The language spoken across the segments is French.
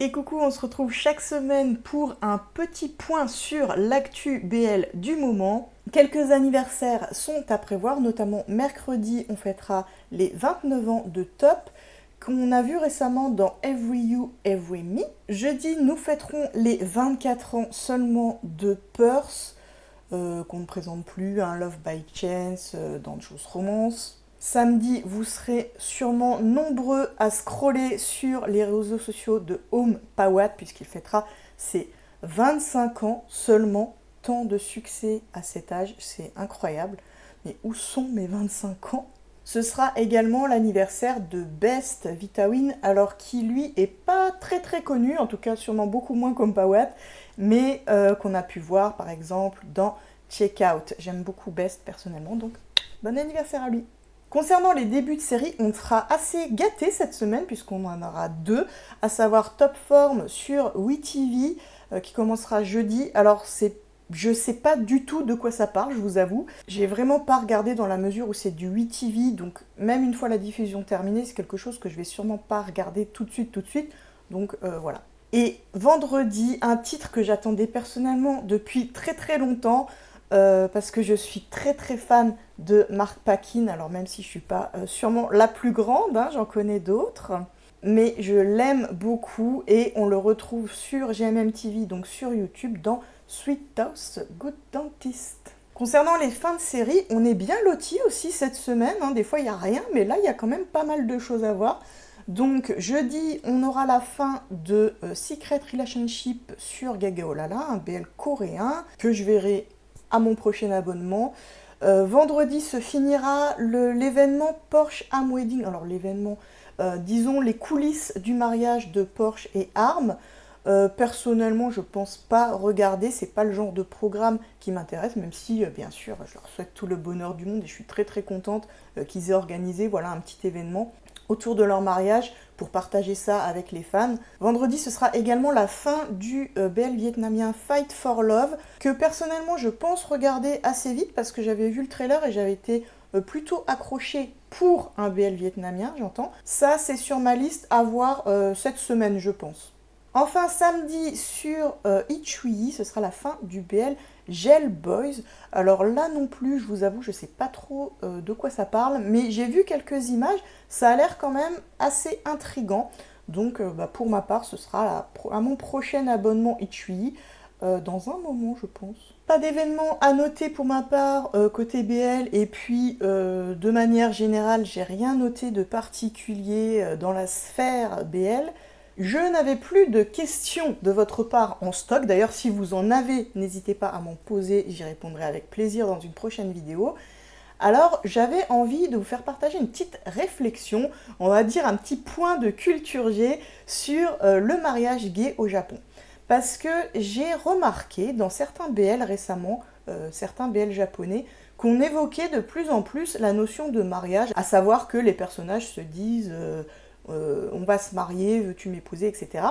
Et coucou, on se retrouve chaque semaine pour un petit point sur l'actu BL du moment. Quelques anniversaires sont à prévoir, notamment mercredi, on fêtera les 29 ans de Top, qu'on a vu récemment dans Every You, Every Me. Jeudi, nous fêterons les 24 ans seulement de Purse, qu'on ne présente plus, un Love by Chance dans Juice Romance. Samedi, vous serez sûrement nombreux à scroller sur les réseaux sociaux de Home Pawat, puisqu'il fêtera ses 25 ans seulement. Tant de succès à cet âge, c'est incroyable. Mais où sont mes 25 ans? Ce sera également l'anniversaire de Best Vitawin, alors qui lui est pas très connu, en tout cas sûrement beaucoup moins comme Pawat, mais qu'on a pu voir par exemple dans Checkout. J'aime beaucoup Best personnellement, donc bon anniversaire à lui. Concernant les débuts de série, on sera assez gâtés cette semaine puisqu'on en aura deux, à savoir Top Form sur WeTV qui commencera jeudi. Alors je sais pas du tout de quoi ça parle, je vous avoue. J'ai vraiment pas regardé dans la mesure où c'est du WeTV, donc même une fois la diffusion terminée, c'est quelque chose que je vais sûrement pas regarder tout de suite. Donc voilà. Et vendredi, un titre que j'attendais personnellement depuis très longtemps, parce que je suis très fan de Mark Paquin, alors même si je suis pas sûrement la plus grande, hein, j'en connais d'autres, mais je l'aime beaucoup et on le retrouve sur GMM TV, donc sur YouTube, dans Sweet House Good Dentist. Concernant les fins de série, on est bien lotis aussi cette semaine, hein. Des fois il n'y a rien, mais là il y a quand même pas mal de choses à voir. Donc jeudi, on aura la fin de Secret Relationship sur Gaga Olala, un BL coréen que je verrai à mon prochain abonnement. Vendredi se finira l'événement Porsche Arm Wedding. Alors l'événement, disons les coulisses du mariage de Porsche et Arm. Personnellement, je pense pas regarder, c'est pas le genre de programme qui m'intéresse, même si bien sûr je leur souhaite tout le bonheur du monde et je suis très contente qu'ils aient organisé voilà, un petit événement autour de leur mariage pour partager ça avec les fans. Vendredi, ce sera également la fin du BL vietnamien Fight for Love, que personnellement je pense regarder assez vite parce que j'avais vu le trailer et j'avais été plutôt accrochée pour un BL vietnamien, j'entends. Ça, c'est sur ma liste à voir cette semaine, je pense. Enfin, samedi sur Itchui, ce sera la fin du BL Gel Boys. Alors là non plus, je vous avoue, je sais pas trop de quoi ça parle, mais j'ai vu quelques images, ça a l'air quand même assez intriguant. Donc pour ma part, ce sera à mon prochain abonnement Itchui, dans un moment je pense. Pas d'événement à noter pour ma part côté BL, et puis de manière générale, j'ai rien noté de particulier dans la sphère BL. Je n'avais plus de questions de votre part en stock. D'ailleurs, si vous en avez, n'hésitez pas à m'en poser, j'y répondrai avec plaisir dans une prochaine vidéo. Alors, j'avais envie de vous faire partager une petite réflexion, on va dire un petit point de culture G sur le mariage gay au Japon. Parce que j'ai remarqué dans certains BL récemment, certains BL japonais, qu'on évoquait de plus en plus la notion de mariage, à savoir que les personnages se disent on va se marier, veux-tu m'épouser, etc.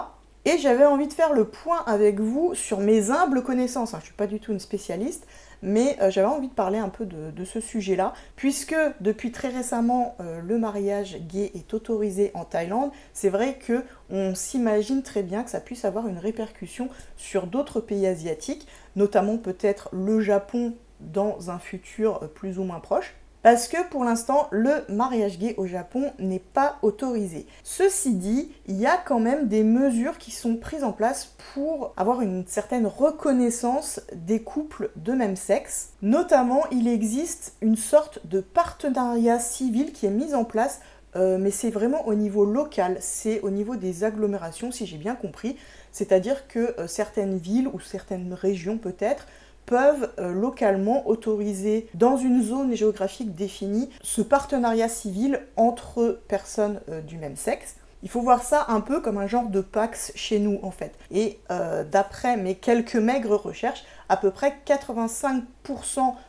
Et j'avais envie de faire le point avec vous sur mes humbles connaissances. Je ne suis pas du tout une spécialiste, mais j'avais envie de parler un peu de ce sujet-là, puisque depuis très récemment, le mariage gay est autorisé en Thaïlande. C'est vrai qu'on s'imagine très bien que ça puisse avoir une répercussion sur d'autres pays asiatiques, notamment peut-être le Japon dans un futur plus ou moins proche. Parce que pour l'instant, le mariage gay au Japon n'est pas autorisé. Ceci dit, il y a quand même des mesures qui sont prises en place pour avoir une certaine reconnaissance des couples de même sexe. Notamment, il existe une sorte de partenariat civil qui est mis en place, mais c'est vraiment au niveau local, c'est au niveau des agglomérations, si j'ai bien compris. C'est-à-dire que certaines villes ou certaines régions peut-être peuvent localement autoriser dans une zone géographique définie ce partenariat civil entre personnes du même sexe. Il faut voir ça un peu comme un genre de Pacs chez nous en fait. Et d'après mes quelques maigres recherches, à peu près 85%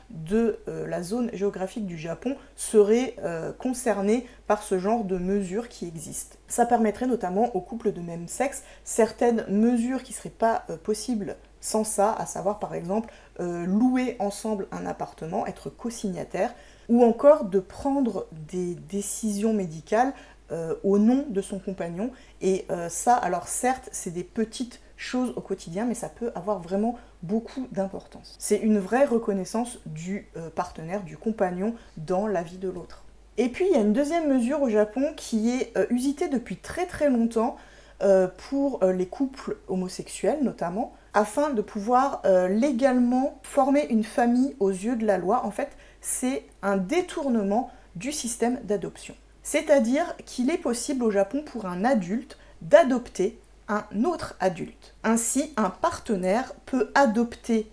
de la zone géographique du Japon serait concernée par ce genre de mesures qui existent. Ça permettrait notamment aux couples de même sexe certaines mesures qui ne seraient pas possibles sans ça, à savoir par exemple louer ensemble un appartement, être co-signataire, ou encore de prendre des décisions médicales au nom de son compagnon. Et ça, alors certes, c'est des petites choses au quotidien, mais ça peut avoir vraiment beaucoup d'importance. C'est une vraie reconnaissance du partenaire, du compagnon dans la vie de l'autre. Et puis, il y a une deuxième mesure au Japon qui est usitée depuis très très longtemps pour les couples homosexuels notamment, afin de pouvoir légalement former une famille aux yeux de la loi. En fait, c'est un détournement du système d'adoption. C'est-à-dire qu'il est possible au Japon pour un adulte d'adopter un autre adulte. Ainsi, un partenaire peut adopter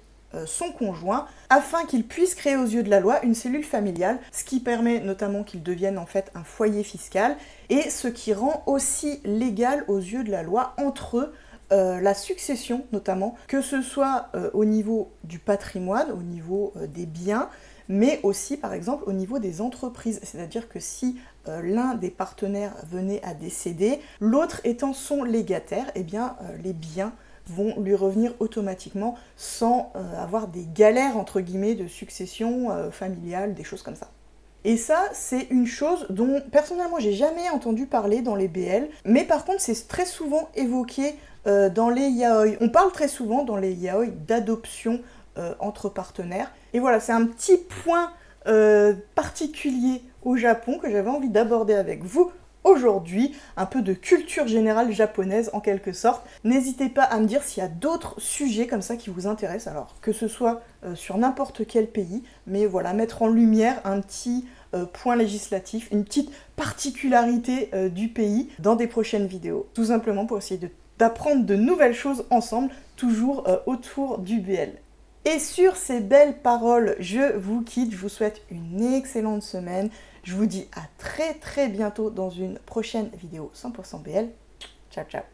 son conjoint afin qu'il puisse créer aux yeux de la loi une cellule familiale, ce qui permet notamment qu'il devienne en fait un foyer fiscal et ce qui rend aussi légal aux yeux de la loi entre eux la succession notamment, que ce soit au niveau du patrimoine, au niveau des biens, mais aussi par exemple au niveau des entreprises. C'est-à-dire que si l'un des partenaires venait à décéder, l'autre étant son légataire, eh bien les biens vont lui revenir automatiquement sans avoir des galères entre guillemets de succession familiale, des choses comme ça. Et ça, c'est une chose dont personnellement j'ai jamais entendu parler dans les BL, mais par contre c'est très souvent évoqué dans les yaoi. On parle très souvent dans les yaoi d'adoption entre partenaires. Et voilà, c'est un petit point particulier au Japon que j'avais envie d'aborder avec vous aujourd'hui, un peu de culture générale japonaise en quelque sorte. N'hésitez pas à me dire s'il y a d'autres sujets comme ça qui vous intéressent, alors que ce soit sur n'importe quel pays, mais voilà, mettre en lumière un petit point législatif, une petite particularité du pays dans des prochaines vidéos, tout simplement pour essayer d'apprendre de nouvelles choses ensemble, toujours autour du BL. Et sur ces belles paroles, je vous quitte, je vous souhaite une excellente semaine. Je vous dis à très très bientôt dans une prochaine vidéo 100% BL. Ciao ciao.